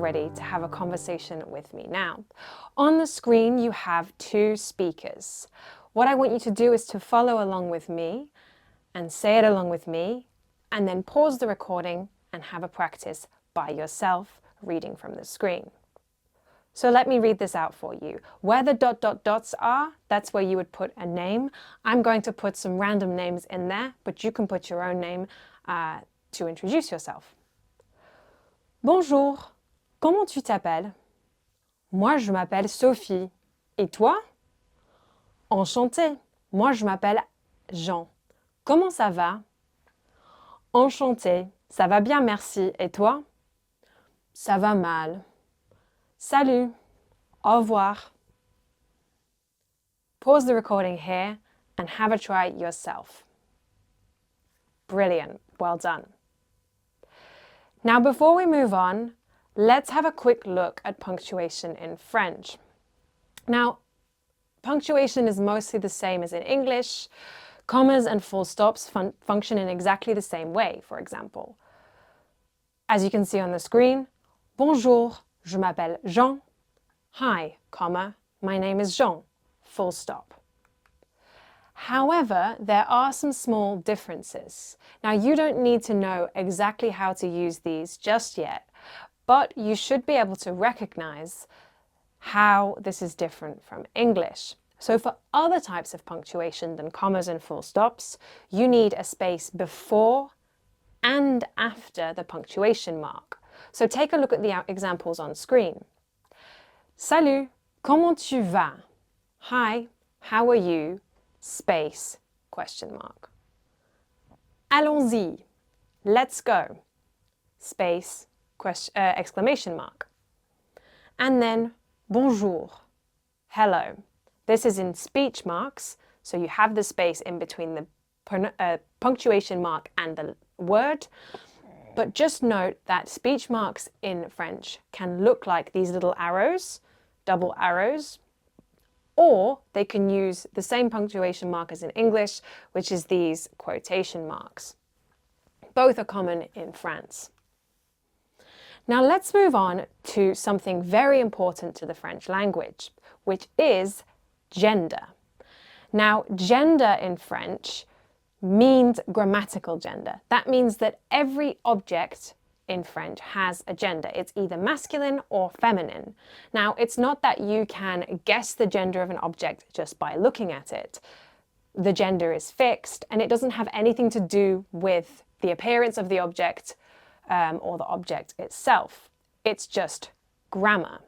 ready to have a conversation with me now. On the screen, you have two speakers. What I want you to do is to follow along with me and say it along with me, and then pause the recording and have a practice by yourself reading from the screen. So let me read this out for you. Where the ... dots are, that's where you would put a name. I'm going to put some random names in there, but you can put your own name to introduce yourself. Bonjour, comment tu t'appelles? Moi, je m'appelle Sophie. Et toi? Enchantée. Moi, je m'appelle Jean. Comment ça va? Enchantée. Ça va bien, merci. Et toi? Ça va mal. Salut. Au revoir. Pause the recording here and have a try yourself. Brilliant. Well done. Now, before we move on, let's have a quick look at punctuation in French. Now, punctuation is mostly the same as in English. Commas and full stops function in exactly the same way, for example. As you can see on the screen, bonjour, je m'appelle Jean. Hi, comma, my name is Jean, full stop. However, there are some small differences. Now, you don't need to know exactly how to use these just yet, but you should be able to recognize how this is different from English. So for other types of punctuation than commas and full stops, you need a space before and after the punctuation mark. So take a look at the examples on screen. Salut, comment tu vas? Hi, how are you? Space, question mark. Allons-y, let's go. Space, exclamation mark. And then bonjour, hello. This is in speech marks, so you have the space in between the punctuation mark and the word. But just note that speech marks in French can look like these little arrows, double arrows, or they can use the same punctuation mark as in English, which is these quotation marks. Both are common in France. Now let's move on to something very important to the French language, which is gender. Now, gender in French means grammatical gender. That means that every object in French has a gender. It's either masculine or feminine. Now, it's not that you can guess the gender of an object just by looking at it. The gender is fixed, and it doesn't have anything to do with the appearance of the object or the object itself. It's just grammar.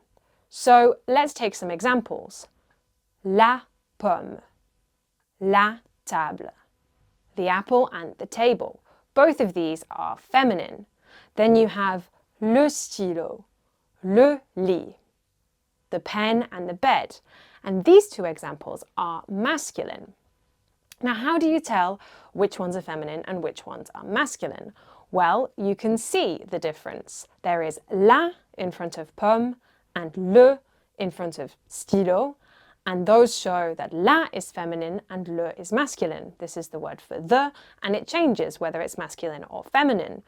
So let's take some examples. La pomme, la table, the apple and the table. Both of these are feminine. Then you have le stylo, le lit, the pen and the bed. And these two examples are masculine. Now, how do you tell which ones are feminine and which ones are masculine? Well, you can see the difference. There is la in front of pomme and le in front of stylo, and those show that la is feminine and le is masculine. This is the word for the, and it changes whether it's masculine or feminine.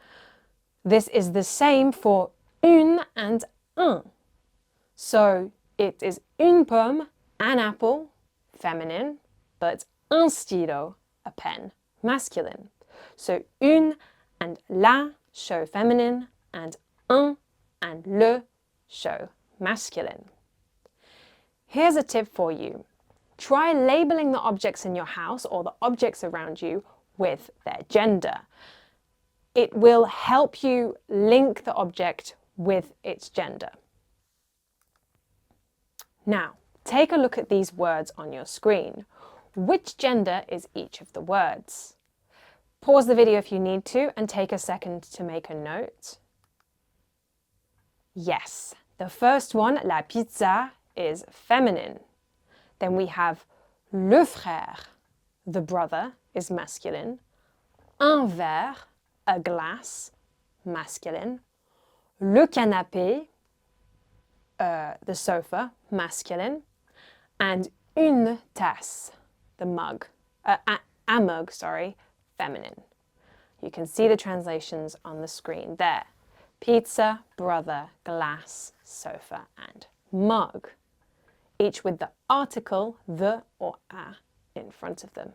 This is the same for une and un. So it is une pomme, an apple, feminine, but un stylo, a pen, masculine. So une and la show feminine, and un and le show masculine. Here's a tip for you. Try labeling the objects in your house or the objects around you with their gender. It will help you link the object with its gender. Now, take a look at these words on your screen. Which gender is each of the words? Pause the video if you need to and take a second to make a note. Yes, the first one, la pizza, is feminine. Then we have le frère, the brother, is masculine. Un verre, a glass, masculine. Le canapé, the sofa, masculine. And une tasse, the mug, a mug, feminine. You can see the translations on the screen there. Pizza, brother, glass, sofa, and mug, each with the article the or a in front of them.